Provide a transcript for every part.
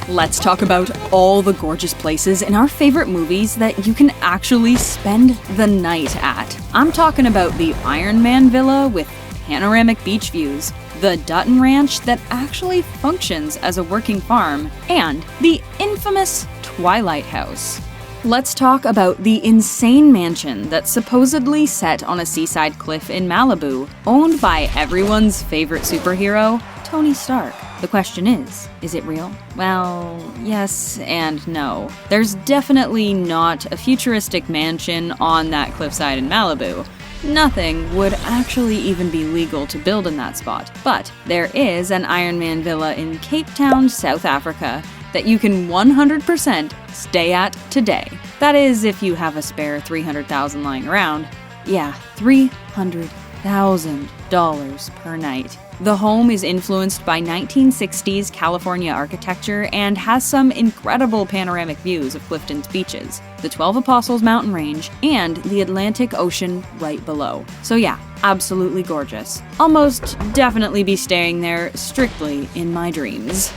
Let's talk about all the gorgeous places in our favorite movies that you can actually spend the night at. I'm talking about the Iron Man Villa with panoramic beach views, the Dutton Ranch that actually functions as a working farm, and the infamous Twilight house. Let's talk about the insane mansion that's supposedly set on a seaside cliff in Malibu, owned by everyone's favorite superhero, Tony Stark. The question is it real? Well, yes and no. There's definitely not a futuristic mansion on that cliffside in Malibu. Nothing would actually even be legal to build in that spot. But there is an Iron Man villa in Cape Town, South Africa, that you can 100% stay at today. That is, if you have a spare $300,000 lying around. Yeah, $300,000 per night. The home is influenced by 1960s California architecture and has some incredible panoramic views of Clifton's beaches, the 12 Apostles mountain range, and the Atlantic Ocean right below. So yeah, absolutely gorgeous. I'll most definitely be staying there strictly in my dreams.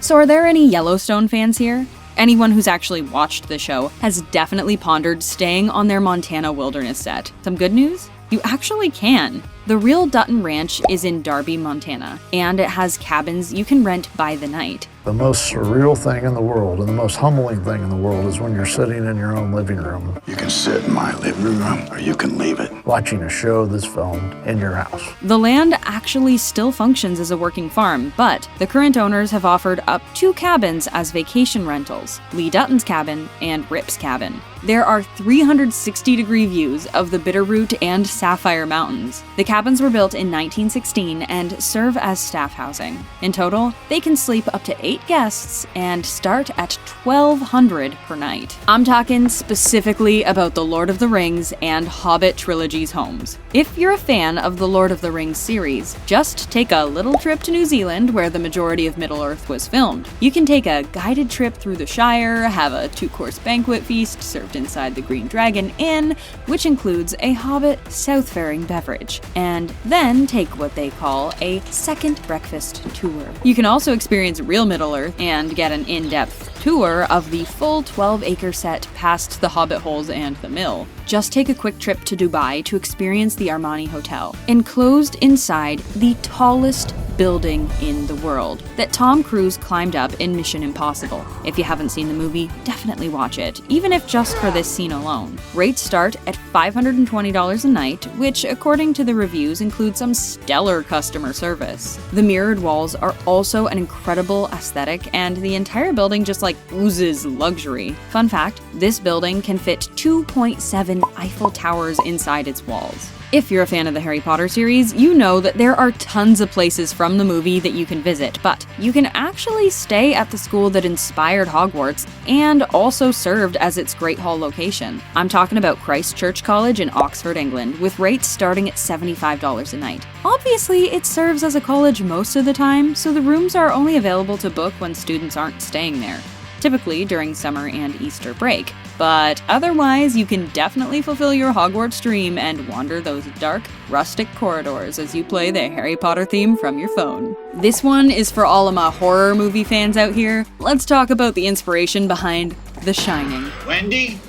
So are there any Yellowstone fans here? Anyone who's actually watched the show has definitely pondered staying on their Montana wilderness set. Some good news? You actually can. The real Dutton Ranch is in Darby, Montana, and it has cabins you can rent by the night. The most surreal thing in the world and the most humbling thing in the world is when you're sitting in your own living room. You can sit in my living room or you can leave it. Watching a show that's filmed in your house. The land actually still functions as a working farm, but the current owners have offered up 2 cabins as vacation rentals, Lee Dutton's cabin and Rip's cabin. There are 360-degree views of the Bitterroot and Sapphire Mountains. The cabins were built in 1916 and serve as staff housing. In total, they can sleep up to 8 guests and start at $1,200 per night. I'm talking specifically about the Lord of the Rings and Hobbit trilogy's homes. If you're a fan of the Lord of the Rings series, just take a little trip to New Zealand, where the majority of Middle-earth was filmed. You can take a guided trip through the Shire, have a 2-course banquet feast served inside the Green Dragon Inn, which includes a Hobbit Southfaring beverage, and then take what they call a second breakfast tour. You can also experience real Middle-earth and get an in-depth tour of the full 12-acre set past the Hobbit holes and the mill. Just take a quick trip to Dubai to experience the Armani Hotel, enclosed inside the tallest building in the world that Tom Cruise climbed up in Mission Impossible. If you haven't seen the movie, definitely watch it, even if just for this scene alone. Rates start at $520 a night, which, according to the reviews, includes some stellar customer service. The mirrored walls are also an incredible aesthetic, and the entire building just oozes luxury. Fun fact, this building can fit 2.7 Eiffel Towers inside its walls. If you're a fan of the Harry Potter series, you know that there are tons of places from the movie that you can visit, but you can actually stay at the school that inspired Hogwarts and also served as its Great Hall location. I'm talking about Christ Church College in Oxford, England, with rates starting at $75 a night. Obviously, it serves as a college most of the time, so the rooms are only available to book when students aren't staying there, typically during summer and Easter break. But otherwise, you can definitely fulfill your Hogwarts dream and wander those dark, rustic corridors as you play the Harry Potter theme from your phone. This one is for all of my horror movie fans out here. Let's talk about the inspiration behind The Shining. Wendy,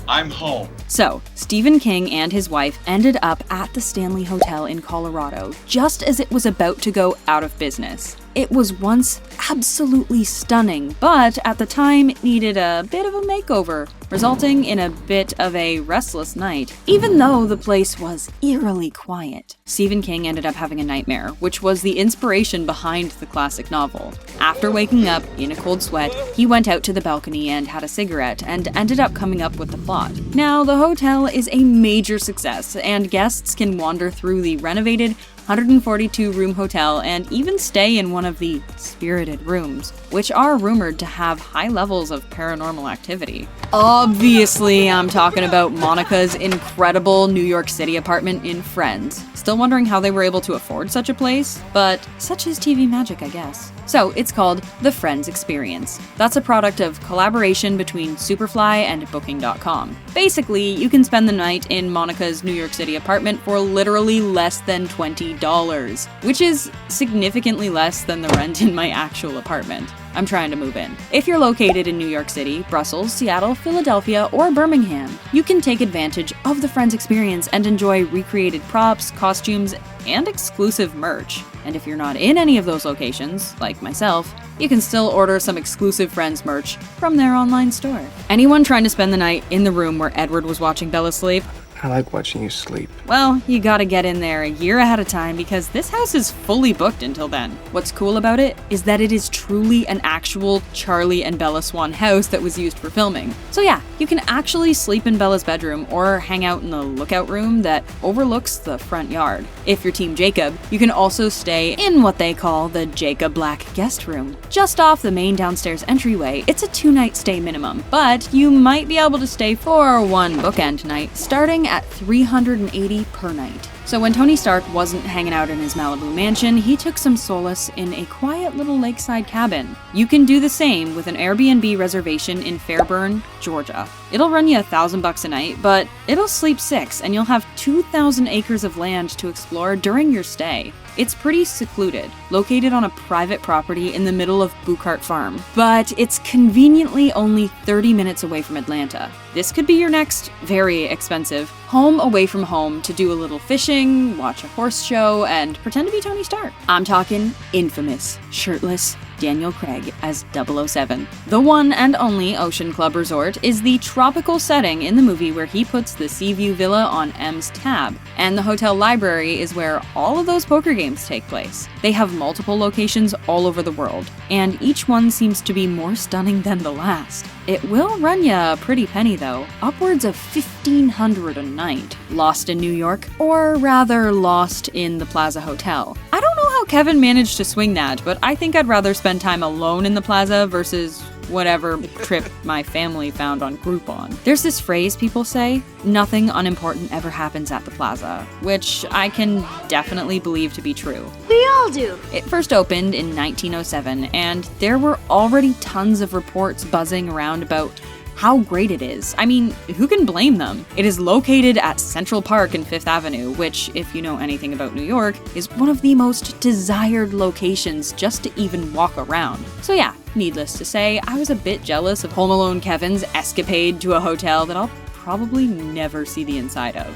I'm home. So, Stephen King and his wife ended up at the Stanley Hotel in Colorado just as it was about to go out of business. It was once absolutely stunning, but at the time it needed a bit of a makeover, resulting in a bit of a restless night, even though the place was eerily quiet. Stephen King ended up having a nightmare, which was the inspiration behind the classic novel. After waking up in a cold sweat, he went out to the balcony and had a cigarette, and ended up coming up with the plot. Now, the hotel is a major success, and guests can wander through the renovated 142-room hotel and even stay in one of the spirited rooms, which are rumored to have high levels of paranormal activity. Obviously, I'm talking about Monica's incredible New York City apartment in Friends. Still wondering how they were able to afford such a place? But such is TV magic, I guess. So it's called the Friends Experience. That's a product of collaboration between Superfly and Booking.com. Basically, you can spend the night in Monica's New York City apartment for literally less than $20, which is significantly less than the rent in my actual apartment. I'm trying to move in. If you're located in New York City, Brussels, Seattle, Philadelphia, or Birmingham, you can take advantage of the Friends experience and enjoy recreated props, costumes, and exclusive merch. And if you're not in any of those locations, like myself, you can still order some exclusive Friends merch from their online store. Anyone trying to spend the night in the room where Edward was watching Bella sleep? I like watching you sleep. Well, you gotta get in there a year ahead of time because this house is fully booked until then. What's cool about it is that it is truly an actual Charlie and Bella Swan house that was used for filming. So yeah, you can actually sleep in Bella's bedroom or hang out in the lookout room that overlooks the front yard. If you're Team Jacob, you can also stay in what they call the Jacob Black guest room. Just off the main downstairs entryway, it's a 2-night stay minimum, but you might be able to stay for one bookend night, starting at $380 per night. So when Tony Stark wasn't hanging out in his Malibu mansion, he took some solace in a quiet little lakeside cabin. You can do the same with an Airbnb reservation in Fairburn, Georgia. It'll run you $1,000 a night, but it'll sleep 6 and you'll have 2,000 acres of land to explore during your stay. It's pretty secluded, located on a private property in the middle of Buckhart Farm, but it's conveniently only 30 minutes away from Atlanta. This could be your next, very expensive, home away from home to do a little fishing, watch a horse show, and pretend to be Tony Stark. I'm talking infamous, shirtless Daniel Craig as 007. The one and only Ocean Club Resort is the tropical setting in the movie where he puts the Seaview Villa on M's tab, and the hotel library is where all of those poker games take place. They have multiple locations all over the world, and each one seems to be more stunning than the last. It will run ya a pretty penny though, upwards of $1,500 a night. Lost in New York, or rather lost in the Plaza Hotel. I don't know how Kevin managed to swing that, but I think I'd rather spend time alone in the Plaza versus whatever trip my family found on Groupon. There's this phrase people say, nothing unimportant ever happens at the Plaza, which I can definitely believe to be true. We all do. It first opened in 1907, and there were already tons of reports buzzing around about how great it is. I mean, who can blame them? It is located at Central Park and Fifth Avenue, which, if you know anything about New York, is one of the most desired locations just to even walk around. So yeah, needless to say, I was a bit jealous of Home Alone Kevin's escapade to a hotel that I'll probably never see the inside of.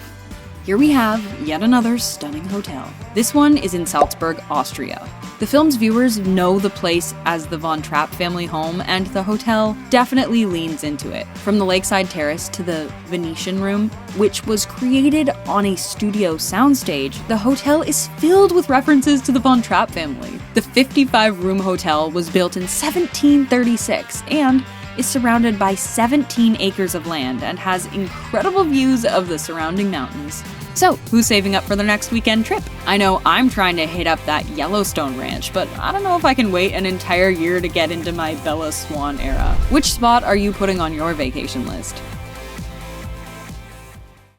Here we have yet another stunning hotel. This one is in Salzburg, Austria. The film's viewers know the place as the Von Trapp family home, and the hotel definitely leans into it. From the lakeside terrace to the Venetian room, which was created on a studio soundstage, the hotel is filled with references to the Von Trapp family. The 55-room hotel was built in 1736 and is surrounded by 17 acres of land and has incredible views of the surrounding mountains. So, who's saving up for their next weekend trip? I know I'm trying to hit up that Yellowstone ranch, but I don't know if I can wait an entire year to get into my Bella Swan era. Which spot are you putting on your vacation list?